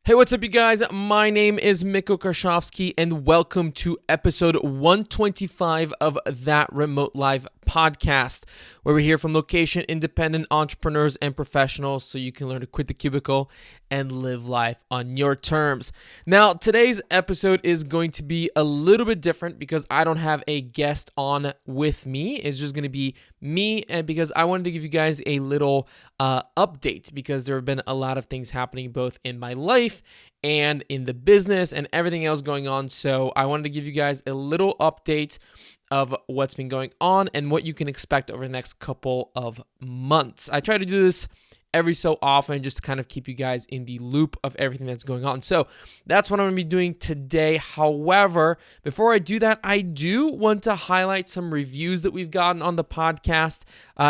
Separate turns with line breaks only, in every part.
Hey, what's up, you guys? My name is Mikko Karshovsky, and welcome to episode 125 of That Remote Live podcast, where we hear from location-independent entrepreneurs and professionals so you can learn to quit the cubicle and live life on your terms. Now, today's episode is going to be a little bit different because I don't have a guest on with me. It's just going to be me, and because I wanted to give you guys a little update because there have been a lot of things happening both in my life and in the business and everything else going on. So I wanted to give you guys a little update of what's been going on and what you can expect over the next couple of months. I try to do this every so often just to kind of keep you guys in the loop of everything that's going on. So that's what I'm going to be doing today. However, before I do that, I do want to highlight some reviews that we've gotten on the podcast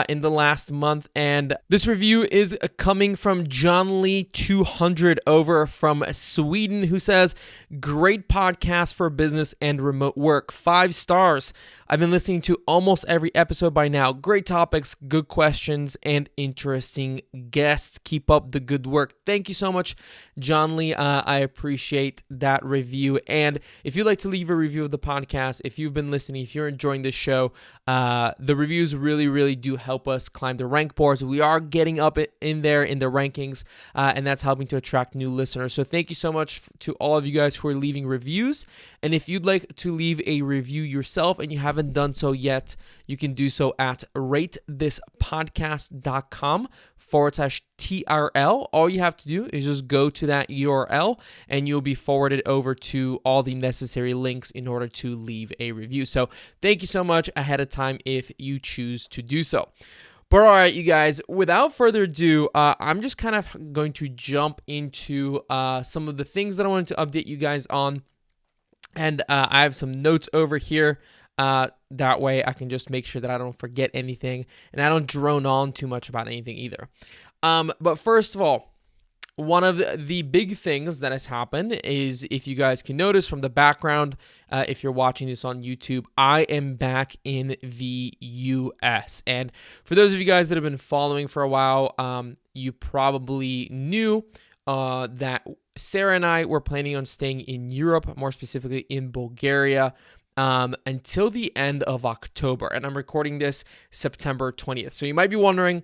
in the last month. And this review is coming from John Lee 200 over from Sweden, who says, "Great podcast for business and remote work. 5 stars. I've been listening to almost every episode by now. Great topics, good questions, and interesting guests. Keep up the good work." Thank you so much, John Lee. I appreciate that review. And if you'd like to leave a review of the podcast, if you've been listening, if you're enjoying this show, the reviews really do help us climb the rank boards. We are getting up in there in the rankings, and that's helping to attract new listeners. So thank you so much to all of you guys who are leaving reviews. And if you'd like to leave a review yourself and you haven't done so yet, you can do so at ratethispodcast.com/TRL. All you have to do is just go to that URL and you'll be forwarded over to all the necessary links in order to leave a review. So thank you so much ahead of time if you choose to do so. But all right, you guys, without further ado, I'm just kind of going to jump into some of the things that I wanted to update you guys on. And I have some notes over here. That way I can just make sure that I don't forget anything and I don't drone on too much about anything either. But first of all, one of the big things that has happened is, if you guys can notice from the background, if you're watching this on YouTube, I am back in the US. And for those of you guys that have been following for a while, you probably knew that Sarah and I were planning on staying in Europe, more specifically in Bulgaria, until the end of October. And I'm recording this September 20th. So you might be wondering,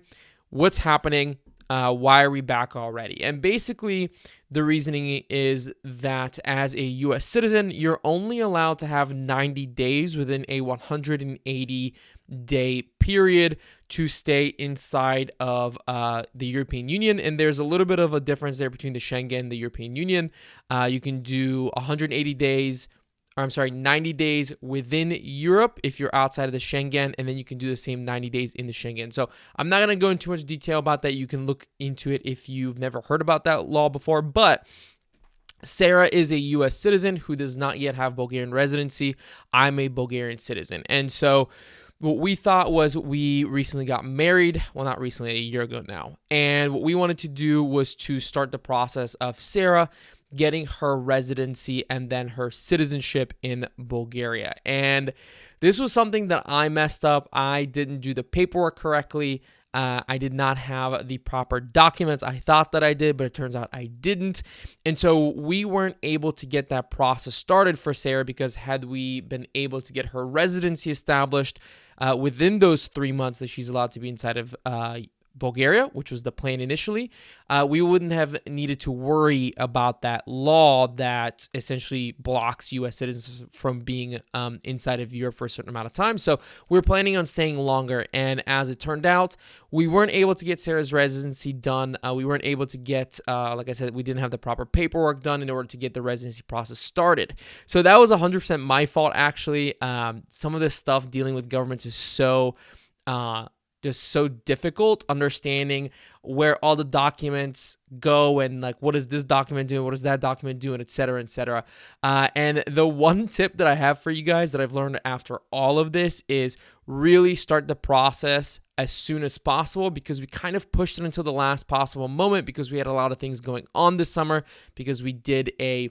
what's happening? Why are we back already? And basically, the reasoning is that as a U.S. citizen, you're only allowed to have 90 days within a 180-day period to stay inside of the European Union. And there's a little bit of a difference there between the Schengen and the European Union. You can do 90 days within Europe if you're outside of the Schengen, and then you can do the same 90 days in the Schengen. So I'm not going to go into too much detail about that. You can look into it if you've never heard about that law before. But Sarah is a U.S. citizen who does not yet have Bulgarian residency. I'm a Bulgarian citizen. And so what we thought was, we recently got married. Well, not recently, a year ago now. And what we wanted to do was to start the process of Sarah getting her residency and then her citizenship in Bulgaria. And this was something that I messed up. I didn't do the paperwork correctly. I did not have the proper documents. I thought that I did, but it turns out I didn't. And so we weren't able to get that process started for Sarah, because had we been able to get her residency established within those 3 months that she's allowed to be inside of Bulgaria, which was the plan initially, we wouldn't have needed to worry about that law that essentially blocks U.S. citizens from being inside of Europe for a certain amount of time. So we're planning on staying longer. And as it turned out, we weren't able to get Sarah's residency done. We weren't able to get, like I said, we didn't have the proper paperwork done in order to get the residency process started. So that was 100% my fault, actually. Some of this stuff dealing with governments is so just so difficult, understanding where all the documents go and like, what does this document do? What does that document do? And et cetera, et cetera. And the one tip that I have for you guys that I've learned after all of this is really start the process as soon as possible, because we kind of pushed it until the last possible moment because we had a lot of things going on this summer, because we did a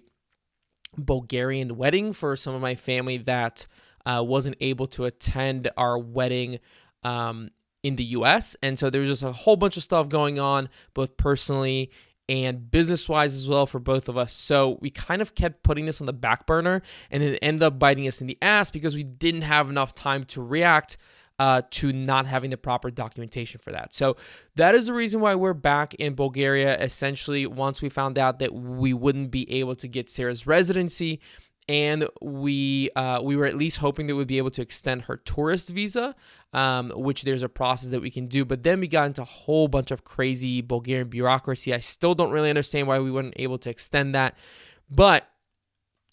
Bulgarian wedding for some of my family that wasn't able to attend our wedding in the US. And so there was just a whole bunch of stuff going on, both personally and business-wise as well for both of us. So we kind of kept putting this on the back burner, and it ended up biting us in the ass because we didn't have enough time to react to not having the proper documentation for that. So that is the reason why we're back in Bulgaria. Essentially, once we found out that we wouldn't be able to get Sarah's residency, and we were at least hoping that we'd be able to extend her tourist visa, which there's a process that we can do. But then we got into a whole bunch of crazy Bulgarian bureaucracy. I still don't really understand why we weren't able to extend that. But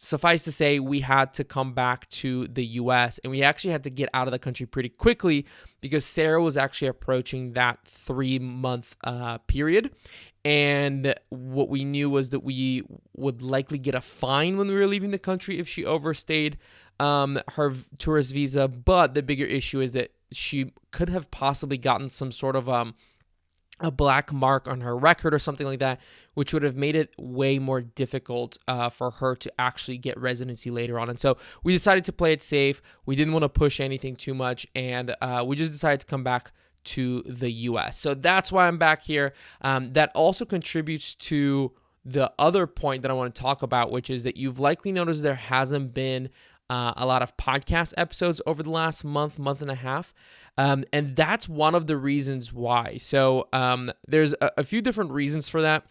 suffice to say, we had to come back to the US, and we actually had to get out of the country pretty quickly because Sarah was actually approaching that 3-month period. And what we knew was that we would likely get a fine when we were leaving the country if she overstayed her tourist visa. But the bigger issue is that she could have possibly gotten some sort of a black mark on her record or something like that, which would have made it way more difficult for her to actually get residency later on. And so we decided to play it safe. We didn't want to push anything too much, and we just decided to come back to the US. So that's why I'm back here. That also contributes to the other point that I want to talk about, which is that you've likely noticed there hasn't been a lot of podcast episodes over the last month and a half. And that's one of the reasons why. So there's a few different reasons for that.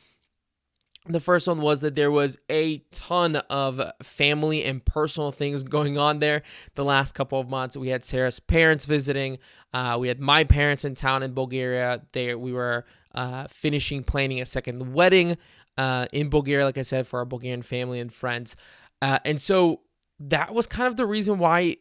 The first one was that there was a ton of family and personal things going on there the last couple of months. We had Sarah's parents visiting. We had my parents in town in Bulgaria. We were finishing planning a second wedding in Bulgaria, like I said, for our Bulgarian family and friends. And so that was kind of the reason why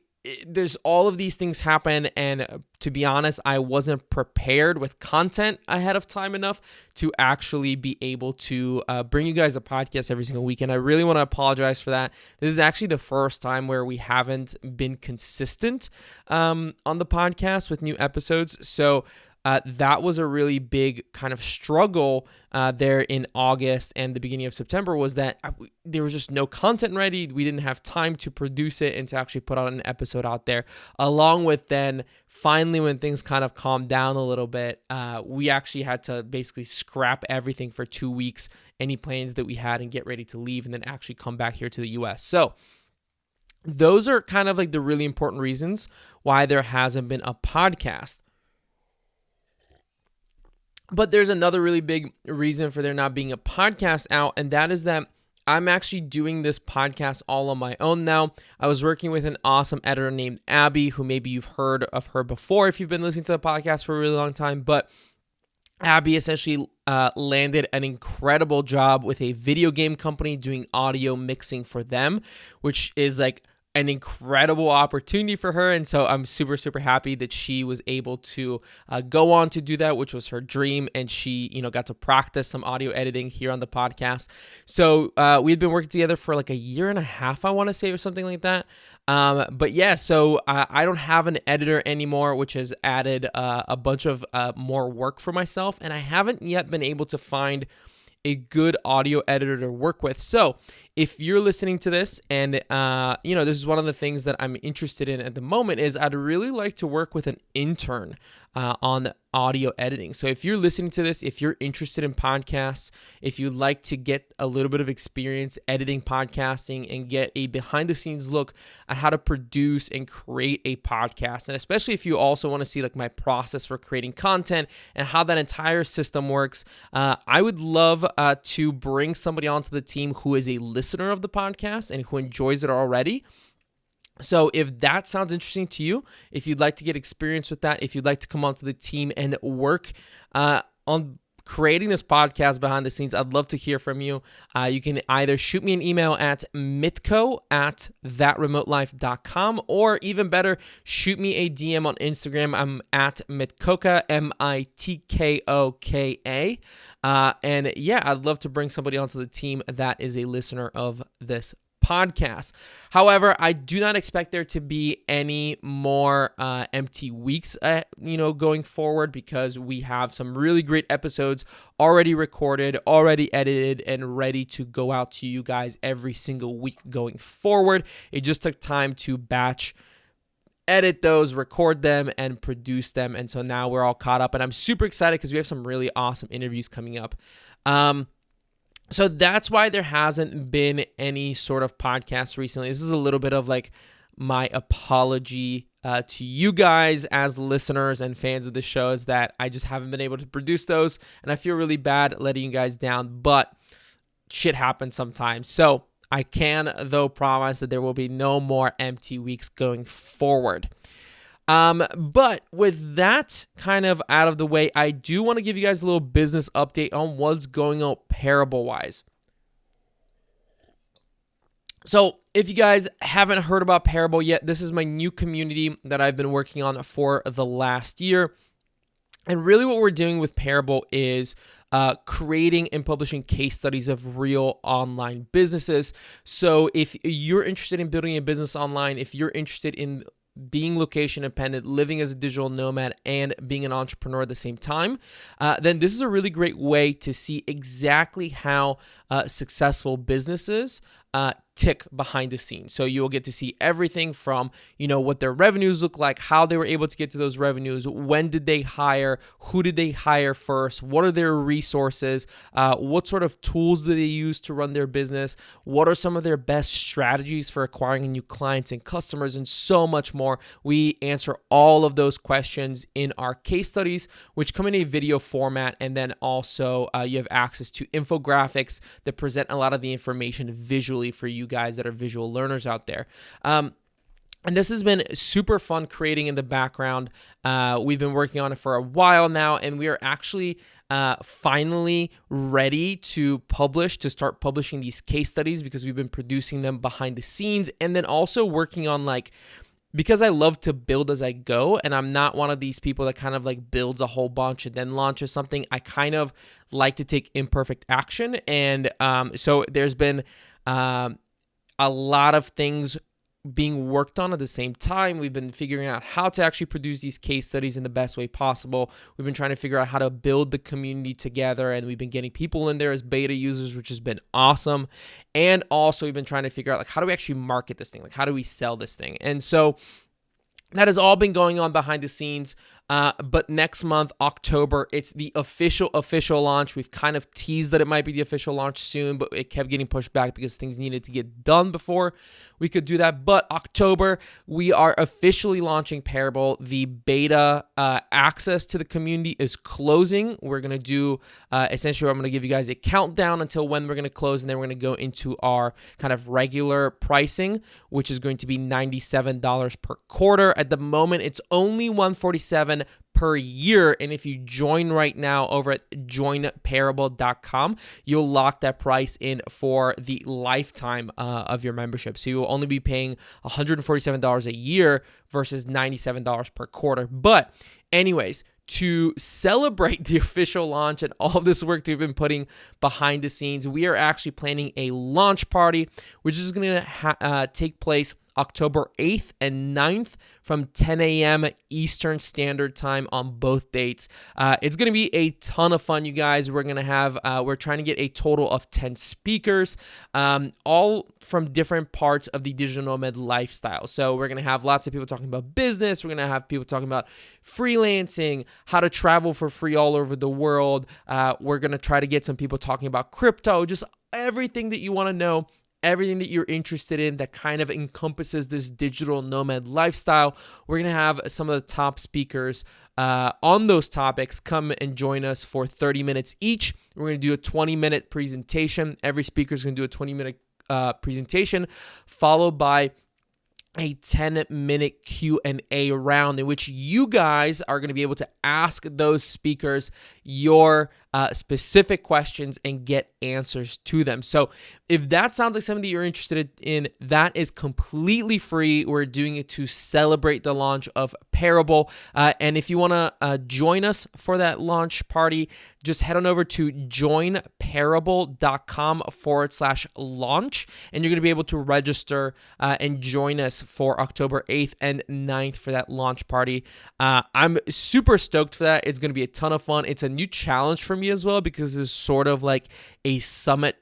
there's all of these things happen. And to be honest, I wasn't prepared with content ahead of time enough to actually be able to bring you guys a podcast every single week. And I really want to apologize for that. This is actually the first time where we haven't been consistent on the podcast with new episodes. So that was a really big kind of struggle there in August and the beginning of September, was that there was just no content ready. We didn't have time to produce it and to actually put out an episode out there. Along with then finally when things kind of calmed down a little bit, we actually had to basically scrap everything for 2 weeks, any plans that we had, and get ready to leave and then actually come back here to the US. So those are kind of like the really important reasons why there hasn't been a podcast. But there's another really big reason for there not being a podcast out, and that is that I'm actually doing this podcast all on my own now. I was working with an awesome editor named Abby, who maybe you've heard of her before if you've been listening to the podcast for a really long time. But Abby essentially landed an incredible job with a video game company doing audio mixing for them, which is like an incredible opportunity for her. And so I'm super, super happy that she was able to go on to do that, which was her dream. And she, got to practice some audio editing here on the podcast. So we had been working together for like 1.5 years, I want to say, or something like that. But yeah, so I don't have an editor anymore, which has added a bunch of more work for myself. And I haven't yet been able to find a good audio editor to work with. So if you're listening to this and, this is one of the things that I'm interested in at the moment, is I'd really like to work with an intern on audio editing. So if you're listening to this, if you're interested in podcasts, if you'd like to get a little bit of experience editing podcasting and get a behind the scenes look at how to produce and create a podcast, and especially if you also want to see like my process for creating content and how that entire system works, I would love to bring somebody onto the team who is a listener of the podcast and who enjoys it already. So if that sounds interesting to you, if you'd like to get experience with that, if you'd like to come onto the team and work on creating this podcast behind the scenes, I'd love to hear from you. You can either shoot me an email at mitko@thatremotelife.com, or even better, shoot me a DM on Instagram. I'm at Mitkoka, Mitkoka. And yeah, I'd love to bring somebody onto the team that is a listener of this podcast. However, I do not expect there to be any more empty weeks, going forward, because we have some really great episodes already recorded, already edited, and ready to go out to you guys every single week going forward. It just took time to batch edit those, record them, and produce them. And so now we're all caught up, and I'm super excited because we have some really awesome interviews coming up. So that's why there hasn't been any sort of podcast recently. This is a little bit of like my apology to you guys as listeners and fans of the show, is that I just haven't been able to produce those, and I feel really bad letting you guys down, but shit happens sometimes. So I can, though, promise that there will be no more empty weeks going forward. But with that kind of out of the way, I do want to give you guys a little business update on what's going on Parable-wise. So if you guys haven't heard about Parable yet, this is my new community that I've been working on for the last year. And really what we're doing with Parable is creating and publishing case studies of real online businesses. So if you're interested in building a business online, if you're interested in being location independent, living as a digital nomad, and being an entrepreneur at the same time, then this is a really great way to see exactly how successful businesses tick behind the scenes. So you'll get to see everything from, what their revenues look like, how they were able to get to those revenues, when did they hire, who did they hire first, what are their resources, what sort of tools do they use to run their business, what are some of their best strategies for acquiring new clients and customers, and so much more. We answer all of those questions in our case studies, which come in a video format, and then also you have access to infographics that present a lot of the information visually for you guys that are visual learners out there. And this has been super fun creating in the background. We've been working on it for a while now, and we are actually finally ready to start publishing these case studies, because we've been producing them behind the scenes, and then also working on because I love to build as I go, and I'm not one of these people that kind of builds a whole bunch and then launches something. I kind of like to take imperfect action. And so there's been a lot of things being worked on at the same time. We've been figuring out how to actually produce these case studies in the best way possible. We've been trying to figure out how to build the community together, and we've been getting people in there as beta users, which has been awesome. And also we've been trying to figure out how do we actually market this thing? How do we sell this thing? And so that has all been going on behind the scenes. But next month, October, it's the official launch. We've kind of teased that it might be the official launch soon, but it kept getting pushed back because things needed to get done before we could do that. But October, we are officially launching Parable. The beta access to the community is closing. We're going to do, essentially, I'm going to give you guys a countdown until when we're going to close, and then we're going to go into our kind of regular pricing, which is going to be $97 per quarter. At the moment, it's only $147 per year, and if you join right now over at joinparable.com, you'll lock that price in for the lifetime of your membership. So you will only be paying $147 a year versus $97 per quarter. But anyways, to celebrate the official launch and all of this work that we've been putting behind the scenes, we are actually planning a launch party, which is going to take place October 8th and 9th from 10 a.m. Eastern Standard Time on both dates. It's going to be a ton of fun, you guys. We're going to have, we're trying to get a total of 10 speakers, all from different parts of the digital nomad lifestyle. So we're going to have lots of people talking about business. We're going to have people talking about freelancing, how to travel for free all over the world. We're going to try to get some people talking about crypto, just everything that you want to know, everything that you're interested in that kind of encompasses this digital nomad lifestyle. We're going to have some of the top speakers on those topics come and join us for 30 minutes each. We're going to do a 20-minute presentation. Every speaker is going to do a 20-minute presentation, followed by a 10-minute Q&A round in which you guys are going to be able to ask those speakers your specific questions and get answers to them. So if that sounds like something that you're interested in, that is completely free. We're doing it to celebrate the launch of Parable. And if you want to join us for that launch party, just head on over to joinparable.com/launch, and you're going to be able to register and join us for October 8th and 9th for that launch party. I'm super stoked for that. It's going to be a ton of fun. It's a new challenge for me as well, because it's sort of like a summit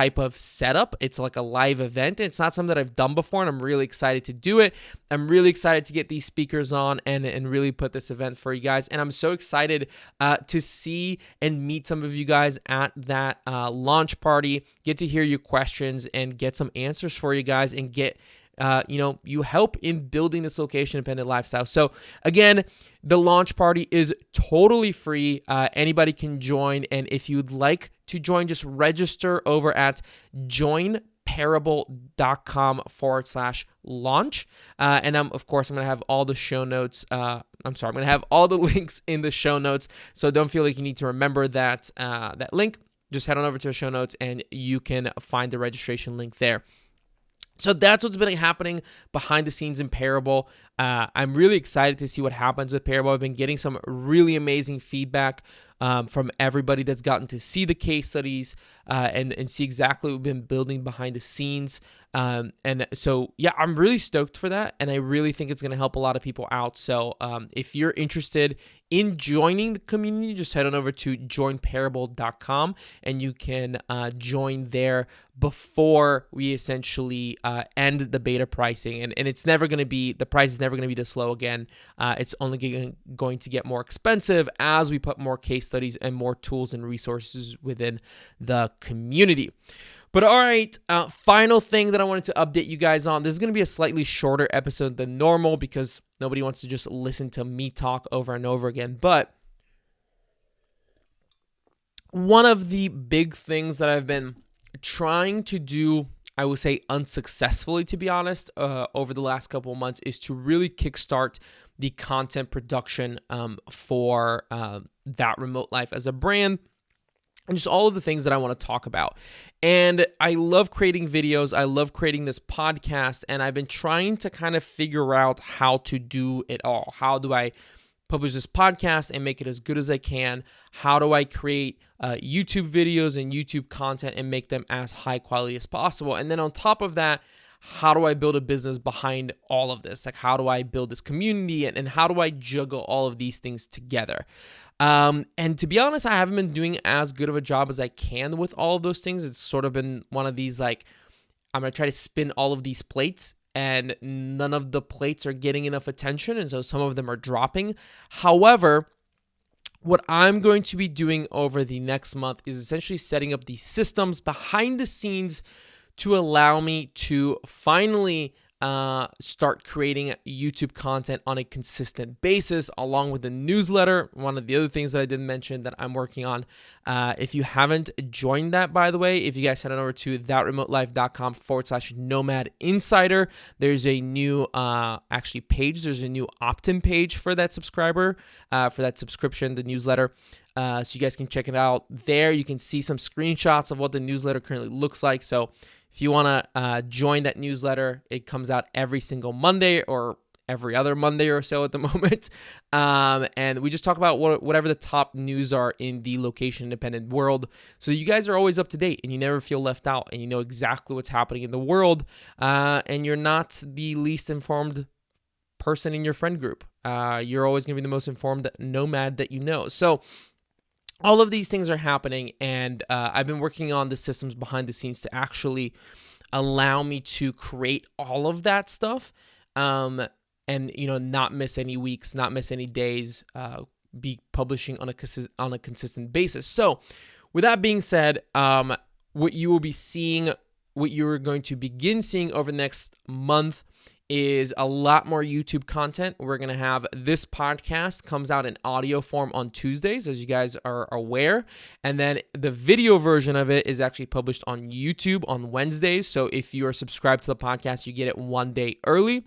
type of setup. It's like a live event. It's not something that I've done before, and I'm really excited to do it. I'm really excited to get these speakers on and really put this event for you guys. And I'm so excited to see and meet some of you guys at that launch party, get to hear your questions and get some answers for you guys, and get you help in building this location independent lifestyle. So again, the launch party is totally free. Anybody can join. And if you'd like to join, just register over at joinparable.com/launch. And of course, I'm going to have all the show notes. I'm going to have all the links in the show notes. So don't feel like you need to remember that link. Just head on over to the show notes and you can find the registration link there. So that's what's been happening behind the scenes in Parable. I'm really excited to see what happens with Parable. I've been getting some really amazing feedback from everybody that's gotten to see the case studies and see exactly what we've been building behind the scenes. And so, yeah, I'm really stoked for that. And I really think it's going to help a lot of people out. So if you're interested in joining the community, just head on over to joinparable.com and you can join there before we essentially end the beta pricing. And it's never going to be, the price is never going to be this low again. It's only going to get more expensive as we put more case studies and more tools and resources within the community. But all right, final thing that I wanted to update you guys on. This is going to be a slightly shorter episode than normal because nobody wants to just listen to me talk over and over again. But one of the big things that I've been trying to do, I would say unsuccessfully, to be honest, over the last couple of months, is to really kickstart the content production for That Remote Life as a brand. And just all of the things that I want to talk about. And I love creating videos. I love creating this podcast. And I've been trying to kind of figure out how to do it all. How do I publish this podcast and make it as good as I can? How do I create YouTube videos and YouTube content and make them as high quality as possible? And then on top of that, how do I build a business behind all of this? Like, how do I build this community and how do I juggle all of these things together? And to be honest, I haven't been doing as good of a job as I can with all of those things. It's sort of been one of these, like, I'm going to try to spin all of these plates and none of the plates are getting enough attention. And so some of them are dropping. However, what I'm going to be doing over the next month is essentially setting up these systems behind the scenes to allow me to finally start creating YouTube content on a consistent basis, along with the newsletter. One of the other things that I didn't mention that I'm working on. If you haven't joined that, by the way, if you guys head on over to thatremotelife.com/nomad insider, there's a new page. There's a new opt-in page for that subscriber, for that subscription, the newsletter. So you guys can check it out there. You can see some screenshots of what the newsletter currently looks like. So if you want to join that newsletter, it comes out every single Monday or every other Monday or so at the moment. And we just talk about whatever the top news are in the location independent world. So you guys are always up to date and you never feel left out and you know exactly what's happening in the world. And you're not the least informed person in your friend group. You're always going to be the most informed nomad that you know. So all of these things are happening, and I've been working on the systems behind the scenes to actually allow me to create all of that stuff, and not miss any weeks, not miss any days, be publishing on a consistent basis. So, with that being said, what you will be seeing, what you're going to begin seeing over the next month is a lot more YouTube content. We're going to have this podcast comes out in audio form on Tuesdays, as you guys are aware. And then the video version of it is actually published on YouTube on Wednesdays. So if you are subscribed to the podcast, you get it one day early.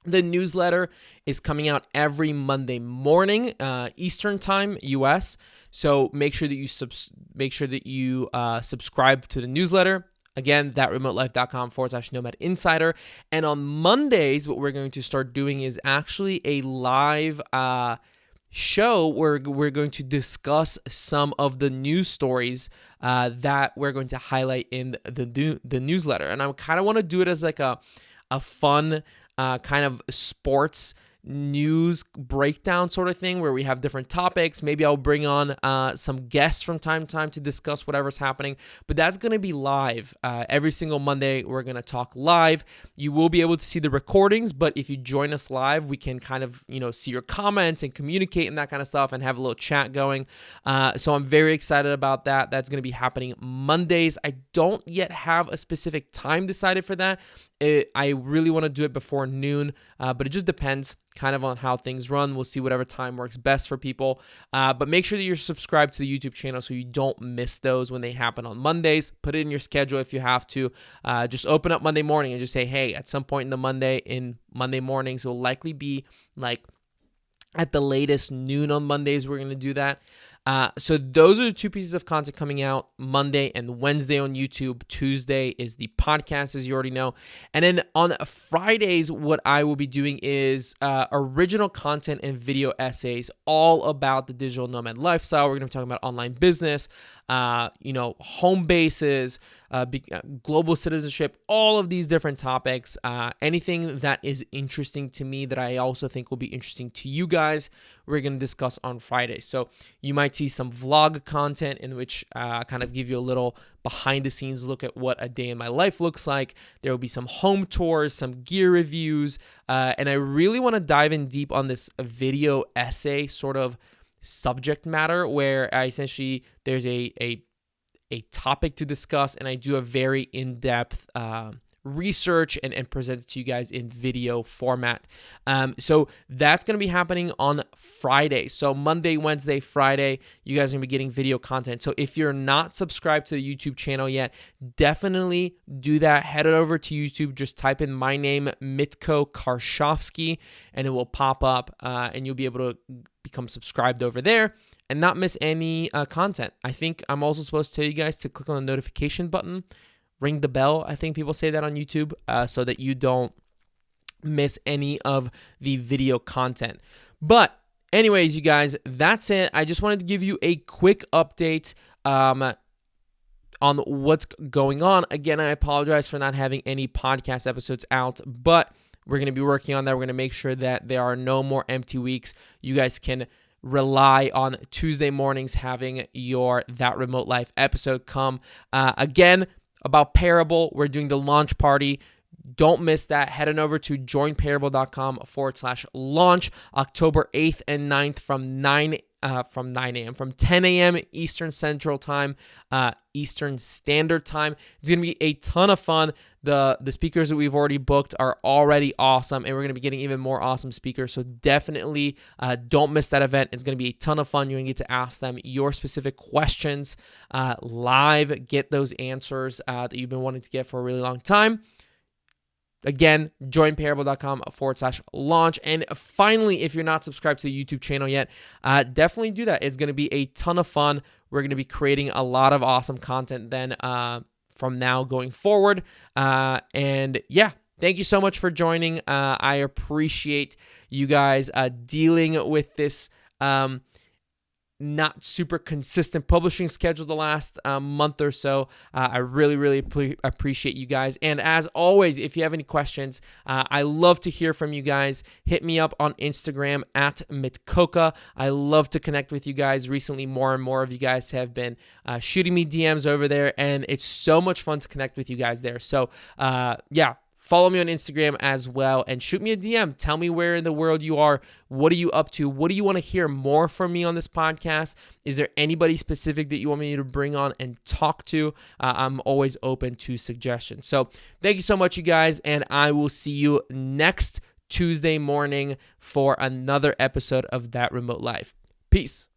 The newsletter is coming out every Monday morning, Eastern Time, US. So make sure that you subscribe to the newsletter. Again, thatremotelife.com/nomad insider. And on Mondays, what we're going to start doing is actually a live show where we're going to discuss some of the news stories that we're going to highlight in the newsletter. And I kind of want to do it as like a fun kind of sports news breakdown sort of thing where we have different topics. Maybe I'll bring on some guests from time to time to discuss whatever's happening, but that's going to be live. Every single Monday, we're going to talk live. You will be able to see the recordings, but if you join us live, we can kind of, see your comments and communicate and that kind of stuff and have a little chat going. So I'm very excited about that. That's going to be happening Mondays. I don't yet have a specific time decided for that. I really want to do it before noon, but it just depends kind of on how things run. We'll see whatever time works best for people. But make sure that you're subscribed to the YouTube channel so you don't miss those when they happen on Mondays. Put it in your schedule if you have to. Just open up Monday morning and just say, hey, at some point in Monday mornings, it will likely be like at the latest noon on Mondays, we're going to do that. So those are the two pieces of content coming out Monday and Wednesday on YouTube. Tuesday is the podcast, as you already know. And then on Fridays, what I will be doing is original content and video essays all about the digital nomad lifestyle. We're going to be talking about online business, home bases, global citizenship, all of these different topics. Anything that is interesting to me that I also think will be interesting to you guys, we're going to discuss on Friday. So you might see some vlog content in which kind of give you a little behind the scenes look at what a day in my life looks like. There will be some home tours, some gear reviews, and I really want to dive in deep on this video essay sort of subject matter where there's a topic to discuss, and I do a very in-depth research and present it to you guys in video format. So that's going to be happening on Friday. So Monday, Wednesday, Friday, you guys are going to be getting video content. So if you're not subscribed to the YouTube channel yet, definitely do that. Head over to YouTube. Just type in my name, Mitko Karshovsky, and it will pop up, and you'll be able to become subscribed over there and not miss any content. I think I'm also supposed to tell you guys to click on the notification button, ring the bell. I think people say that on YouTube, so that you don't miss any of the video content. But anyways, you guys, that's it. I just wanted to give you a quick update on what's going on. Again, I apologize for not having any podcast episodes out, but we're going to be working on that. We're going to make sure that there are no more empty weeks. You guys can rely on Tuesday mornings having your That Remote Life episode come. Again, about Parable, we're doing the launch party. Don't miss that. Head on over to joinparable.com/launch October 8th and 9th from 10 a.m. Eastern Central Time, Eastern Standard Time. It's going to be a ton of fun. The speakers that we've already booked are already awesome, and we're going to be getting even more awesome speakers. So definitely don't miss that event. It's going to be a ton of fun. You're going to get to ask them your specific questions live, get those answers that you've been wanting to get for a really long time. Again, joinparable.com/launch. And finally, if you're not subscribed to the YouTube channel yet, definitely do that. It's going to be a ton of fun. We're going to be creating a lot of awesome content then from now going forward. And yeah, thank you so much for joining. I appreciate you guys dealing with this not super consistent publishing schedule the last month or so. I really, really appreciate you guys. And as always, if you have any questions, I love to hear from you guys. Hit me up on Instagram at Mitkoka. I love to connect with you guys. Recently, more and more of you guys have been shooting me DMs over there, and it's so much fun to connect with you guys there. So yeah, follow me on Instagram as well and shoot me a DM. Tell me where in the world you are. What are you up to? What do you want to hear more from me on this podcast? Is there anybody specific that you want me to bring on and talk to? I'm always open to suggestions. So thank you so much, you guys, and I will see you next Tuesday morning for another episode of That Remote Life. Peace.